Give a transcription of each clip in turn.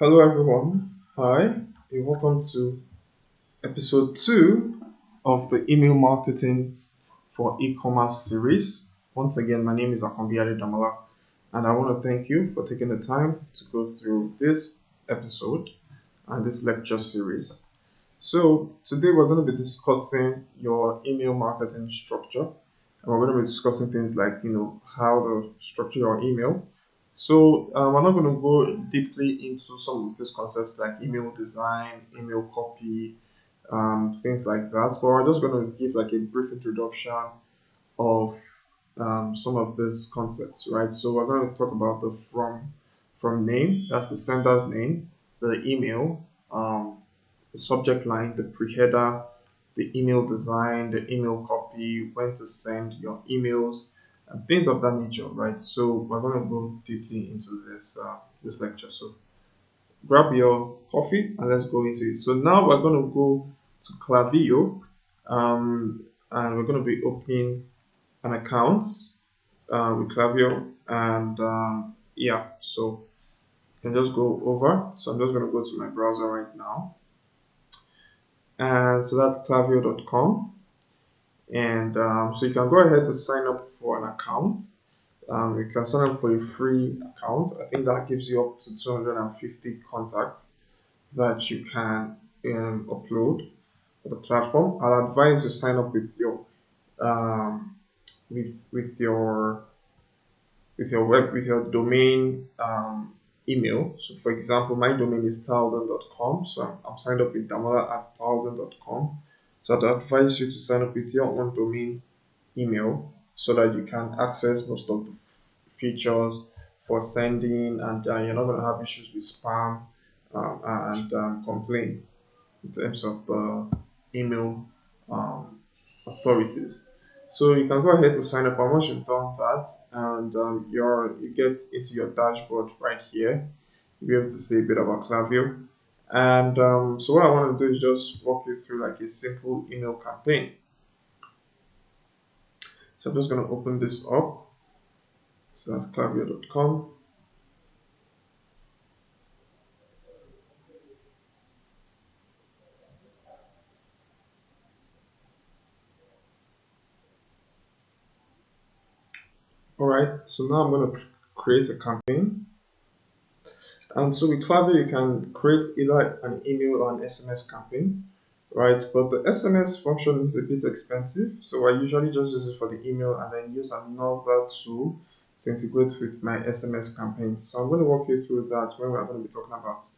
Hello, everyone. Hi, and welcome to episode 2 of the email marketing for e-commerce series. Once again, my name is Akambiade Damala, and I want to thank you for taking the time to go through this episode and this lecture series. So, today we're going to be discussing your email marketing structure, and we're going to be discussing things like, how to structure your email. So, we're not going to go deeply into some of these concepts like email design, email copy, things like that. But we're just going to give like a brief introduction of some of these concepts, right? So we're going to talk about the from name, that's the sender's name, the email, the subject line, the pre-header, the email design, the email copy, when to send your emails, and things of that nature, right? So we're going to go deeply into this lecture. So grab your coffee and let's go into it. So now we're going to go to Klaviyo, and we're going to be opening an account with Klaviyo, and yeah, so you can just go over. So I'm just going to go to my browser right now, and so that's klaviyo.com. And so you can go ahead to sign up for an account. You can sign up for a free account. I think that gives you up to 250 contacts that you can upload for the platform. I'll advise you sign up with your um, with your domain email. So for example, my domain is talden.com. So I'm signed up with Damola at talden.com. So I'd advise you to sign up with your own domain email so that you can access most of the features for sending, and you're not going to have issues with spam and complaints in terms of the email um, authorities. So you can go ahead to sign up, and once you've done that, and you get into your dashboard right here, you'll be able to see a bit about Klaviyo. And so what I want to do is just walk you through like a simple email campaign. So I'm just going to open this up. So that's klaviyo.com. All right, so now I'm going to create a campaign. And so with Klaviyo, you can create either an email or an SMS campaign, right? But the SMS function is a bit expensive, so I usually just use it for the email and then use another tool to integrate with my SMS campaigns. So I'm going to walk you through that when we're going to be talking about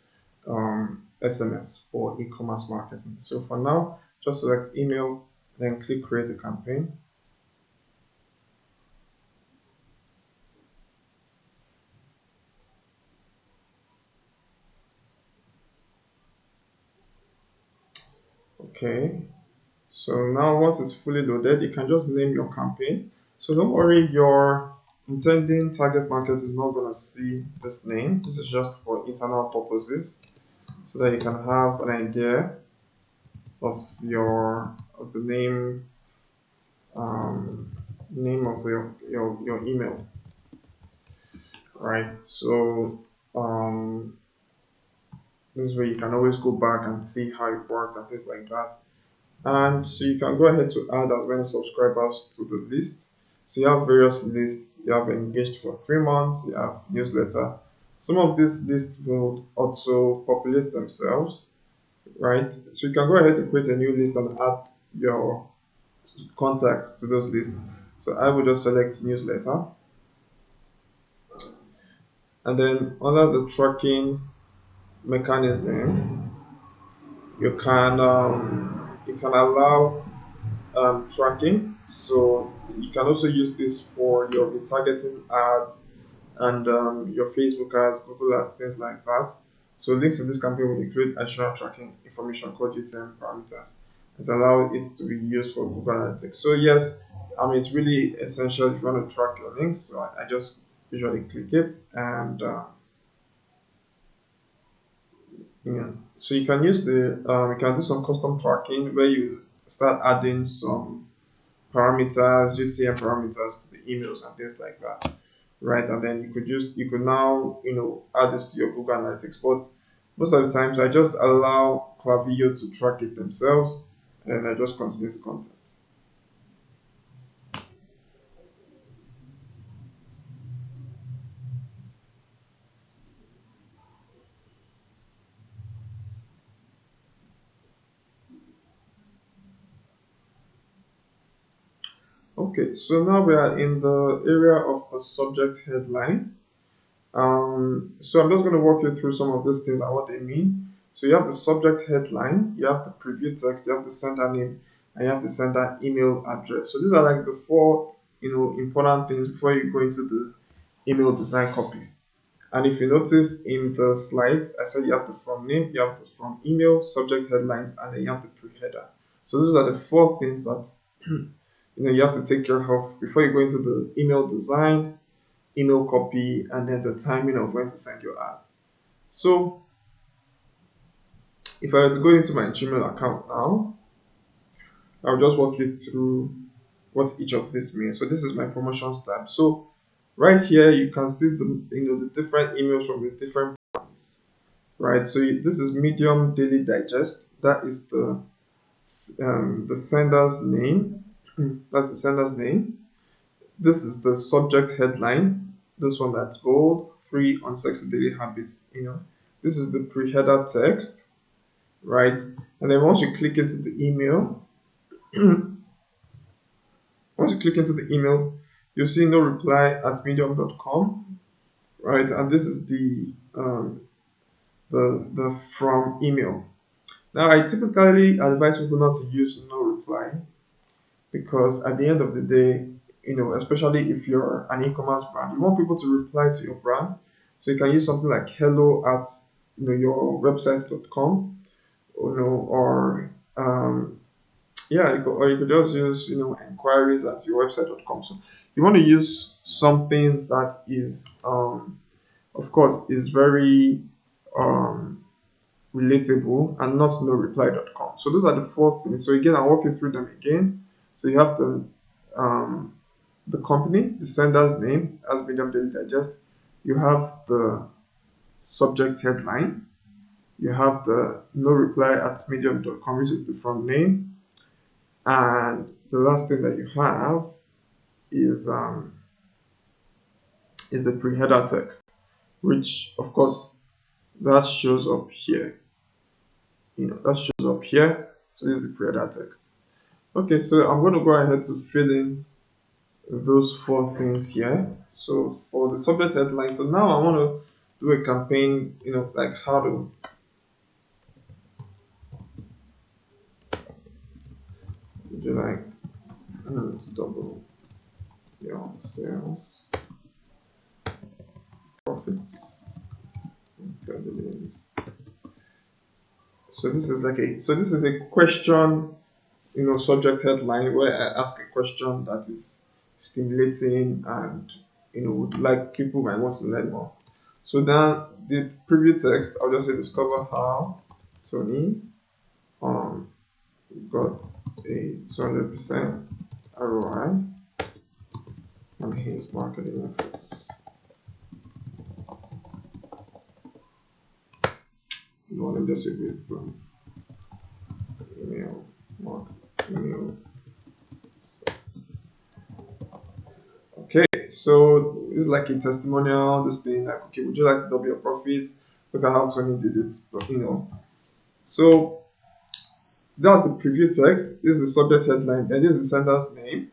SMS for e-commerce marketing. So for now, just select email, then click create a campaign. Okay, so now once it's fully loaded, you can just name your campaign. So don't worry, your intending target market is not going to see this name. This is just for internal purposes so that you can have an idea of the um, name of your email, right? So this way you can always go back and see how it worked and things like that. And so you can go ahead to add as many subscribers to the list. So you have various lists. You have engaged for 3 months. You have newsletter. Some of these lists will also populate themselves, right? So you can go ahead to create a new list and add your contacts to those lists. So I will just select newsletter, and then under the tracking mechanism, you can allow tracking. So you can also use this for your retargeting ads and your Facebook ads, Google ads, things like that. So links in this campaign will include additional tracking information called UTM parameters. It allows it to be used for Google Analytics. So yes, it's really essential if you want to track your links. So I just usually click it, and yeah. So you can use you can do some custom tracking where you start adding some parameters, UTM parameters to the emails and things like that, right? And then you could now, add this to your Google Analytics. But Most of the times I just allow Klaviyo to track it themselves, and then I just continue the content. Okay, so now we are in the area of the subject headline. So I'm just going to walk you through some of these things and what they mean. So you have the subject headline, you have the preview text, you have the sender name, and you have the sender email address. So these are like the four, important things before you go into the email design copy. And if you notice in the slides, I said you have the from name, you have the from email, subject headlines, and then you have the pre-header. So those are the four things that you have to take care of before you go into the email design, email copy, and then the timing of when to send your ads. So if I were to go into my Gmail account now, I'll just walk you through what each of this means. So this is my promotions tab. So right here you can see the different emails from the different brands. Right. So this is Medium Daily Digest. That is the sender's name. That's the sender's name. This is the subject headline. This one that's bold. 3 unsexy daily habits. This is the pre-header text, right? And then once you click into the email, you'll see no reply at medium.com, right? And this is the from email. Now, I typically advise people not to use no reply because at the end of the day, especially if you're an e-commerce brand, you want people to reply to your brand. So you can use something like hello at your websites.com, or yeah, you could just use inquiries at your website.com. So you want to use something that is of course is very relatable and not noreply.com. So those are the four things. So again, I'll walk you through them again. So you have the company, the sender's name as Medium Daily Digest. You have the subject headline. You have the no reply at medium.com, which is the front name. And the last thing that you have is the pre-header text, which of course that shows up here. That shows up here. So this is the pre-header text. Okay, so I'm going to go ahead to fill in those four things here. So for the subject headline, so now I want to do a campaign, like how to do like to double your sales profits. So this is a question, subject headline where I ask a question that is stimulating and would like people might want to learn more. So then the preview text, I'll just say discover how Tony got a 200% ROI on his marketing efforts. Let me just say it from email. Okay, so it's like a testimonial, this thing like, okay, would you like to double your profits? Look at how Tony did it, So that's the preview text. This is the subject headline, and this is the sender's name.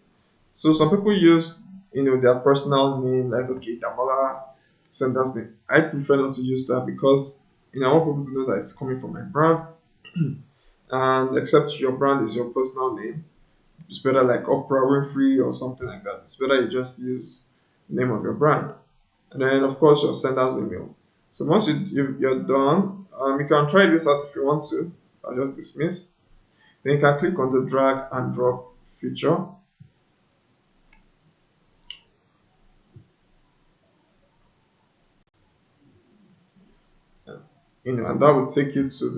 So some people use, their personal name, like, okay, Damola, sender's name. I prefer not to use that because, I want people to know that it's coming from my brand. And except your brand is your personal name, it's better like Oprah Winfrey or something like that. It's better you just use the name of your brand. And then, of course, your sender's email. So once you're done, you can try this out if you want to. I'll just dismiss. Then you can click on the drag and drop feature. And that will take you to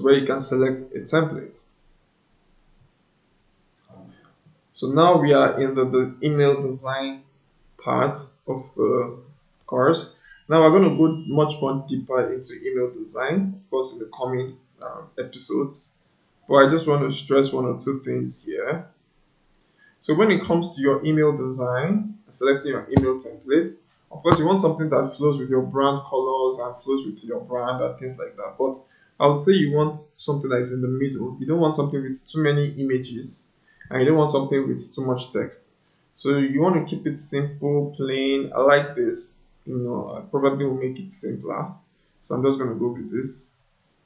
where you can select a template. So now we are in the email design part of the course. Now we're going to go much more deeper into email design, of course, in the coming episodes. But I just want to stress one or two things here. So when it comes to your email design, selecting your email template, of course you want something that flows with your brand colors and flows with your brand and things like that. But I would say you want something that is in the middle. You don't want something with too many images and you don't want something with too much text. So you want to keep it simple, plain. I like this. I probably will make it simpler. So I'm just going to go with this.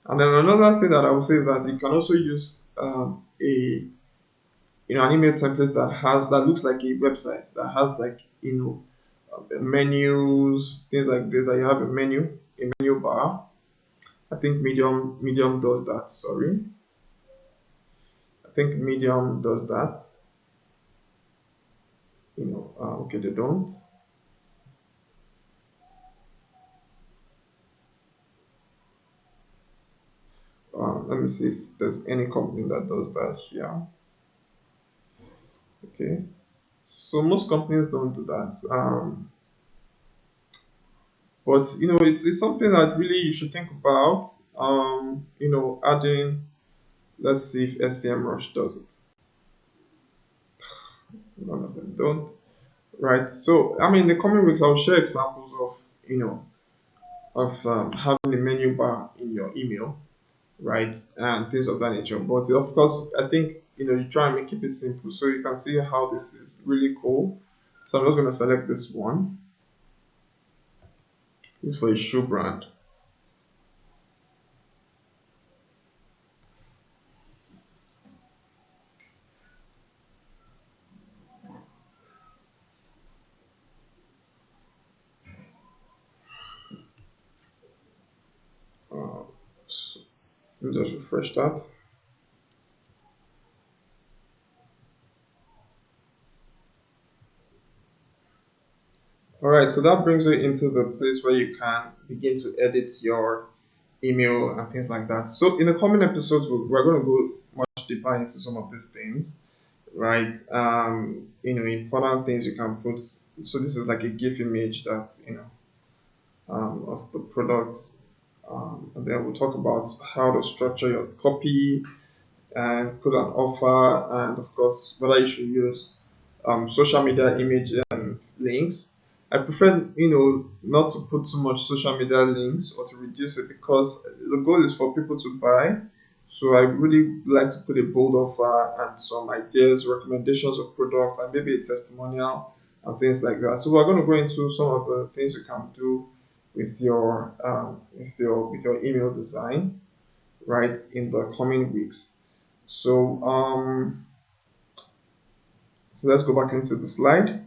And then another thing that I would say is that you can also use an email template that looks like a website that has like menus, things like this. That you have a menu bar. I think Medium does that. Sorry, I think Medium does that. Okay, they don't. Let me see if there's any company that does that. Yeah. Okay. So most companies don't do that. But it's something that really you should think about. Adding. Let's see if SCM Rush does it. None of them don't. Right. So I mean, in the coming weeks, I'll share examples of having a menu bar in your email, right, and things of that nature. But of course, I think you try and keep it simple so you can see how this is really cool. So I'm just going to select this one. This is for a shoe brand. So let me just refresh that. All right, so that brings you into the place where you can begin to edit your email and things like that. So in the coming episodes, we're going to go much deeper into some of these things, right? Important things you can put. So this is like a GIF image that's of the product, and then we'll talk about how to structure your copy and put an offer, and of course whether you should use social media image and links. I prefer, not to put too much social media links or to reduce it because the goal is for people to buy. So I really like to put a bold offer and some ideas, recommendations of products, and maybe a testimonial and things like that. So we're going to go into some of the things you can do with your email design, right, in the coming weeks. So let's go back into the slide.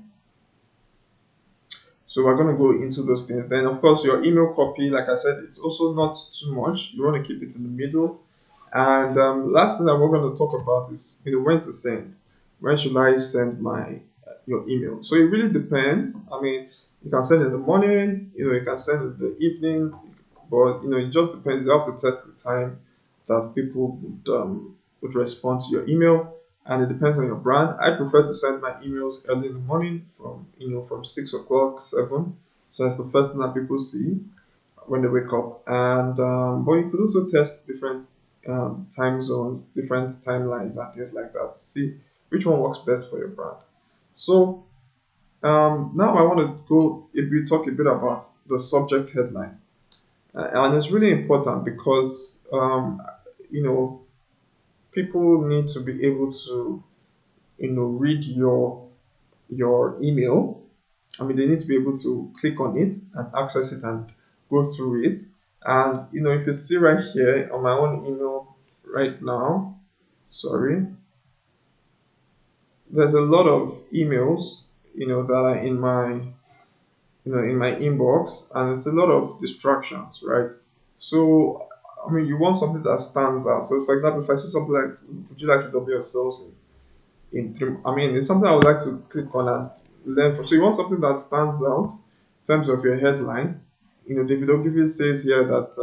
So we're going to go into those things. Then, of course, your email copy, like I said, it's also not too much. You want to keep it in the middle. And last thing that we're going to talk about is when to send. When should I send your email? So it really depends. I mean, you can send in the morning. You can send in the evening. But it just depends. You have to test the time that people would respond to your email, and it depends on your brand. I prefer to send my emails early in the morning from 6 o'clock, 7. So that's the first thing that people see when they wake up. And but you could also test different time zones, different timelines, and things like that to see which one works best for your brand. So now I want to talk a bit about the subject headline. And it's really important because people need to be able to read your email. I mean, they need to be able to click on it and access it and go through it. And if you see right here on my own email right now, sorry, there's a lot of emails that are in my inbox, and it's a lot of distractions, right? So I mean, you want something that stands out. So for example, if I see something like, would you like to double your sales in 3, I mean, it's something I would like to click on and learn from. So you want something that stands out in terms of your headline. David Ogilvy says here that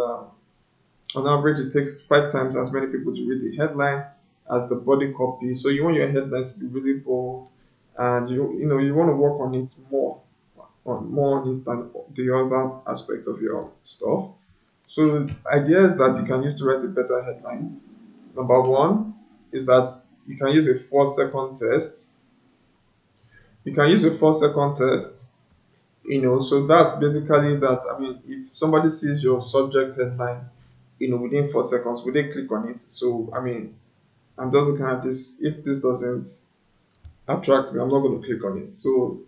on average it takes 5 times as many people to read the headline as the body copy. So you want your headline to be really bold, and you want to work on it more. on more on it than the other aspects of your stuff. So the idea is that you can use to write a better headline. Number one is that you can use a 4 second test. You can use a 4 second test, so that's basically that. I mean, if somebody sees your subject headline, within 4 seconds, will they click on it? So, I mean, I'm just looking at this. If this doesn't attract me, I'm not going to click on it. So,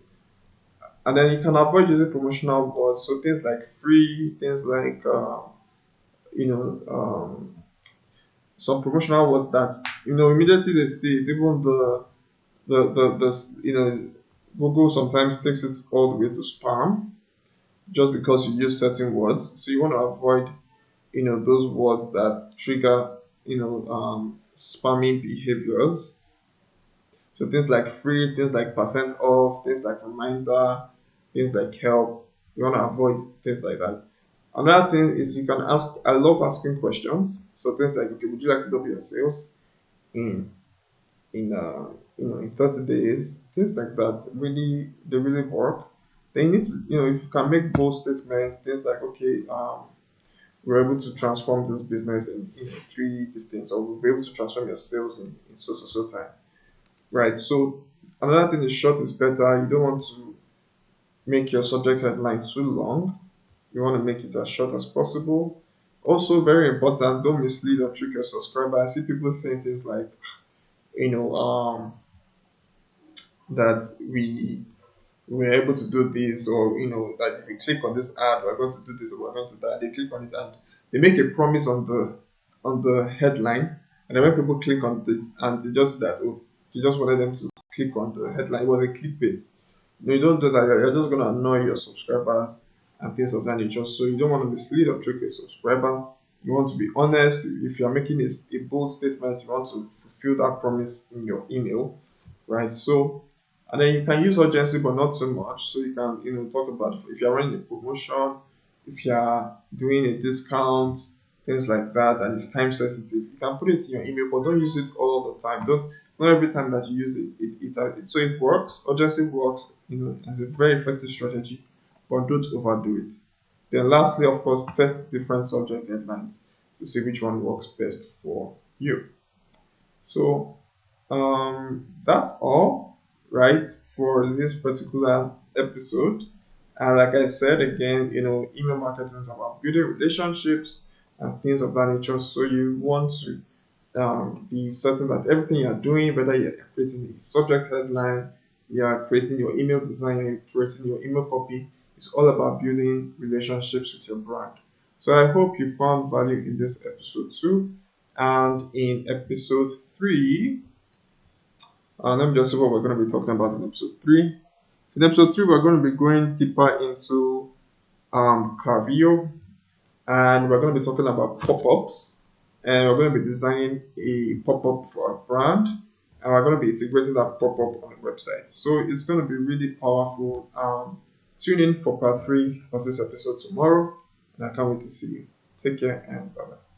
and then you can avoid using promotional words. So, things like free, things like, you know, some promotional words that, immediately they see it, even Google sometimes takes it all the way to spam just because you use certain words. So you want to avoid, those words that trigger, spamming behaviors. So things like free, things like percent off, things like reminder, things like help. You want to avoid things like that. Another thing is you can ask. I love asking questions. So things like, okay, would you like to double your sales in in 30 days? Things like that really they really work. Then you need to, if you can make bold statements, things like, okay, we're able to transform this business in three these things, or we'll be able to transform your sales in so time. Right. So another thing is short is better. You don't want to make your subject headline too long. You want to make it as short as possible. Also, very important, don't mislead or trick your subscriber. I see people saying things like, you know, that we're able to do this, or that if you click on this ad, we're going to do this, or we're going to do that. They click on it and they make a promise on the headline, and then when people click on it and they just that, oh, you just wanted them to click on the headline. It was a clickbait. No, you don't do that. You're just gonna annoy your subscribers and things of that nature. So you don't want to mislead or trick your subscriber. You want to be honest. If you're making a bold statement, you want to fulfill that promise in your email, right? So, and then you can use urgency, but not so much. So you can, talk about if you're running a promotion, if you're doing a discount, things like that, and it's time sensitive. You can put it in your email, but don't use it all the time. Don't Not every time that you use it, so it works. Urgency works, as a very effective strategy, but don't overdo it. Then lastly, of course, test different subject headlines to see which one works best for you. So that's all, right, for this particular episode. And like I said again, email marketing is about building relationships and things of that nature. So you want to be certain that everything you're doing, whether you're creating a subject headline, you're creating your email design, you're creating your email copy, it's all about building relationships with your brand. So I hope you found value in this episode too. And in episode 3, let me just see what we're going to be talking about in episode 3. So in episode 3, we're going to be going deeper into Klaviyo, and we're going to be talking about pop-ups, and we're going to be designing a pop-up for a brand, and we're going to be integrating that pop-up on the website. So it's going to be really powerful. Tune in for part 3 of this episode tomorrow, and I can't wait to see you. Take care and bye bye.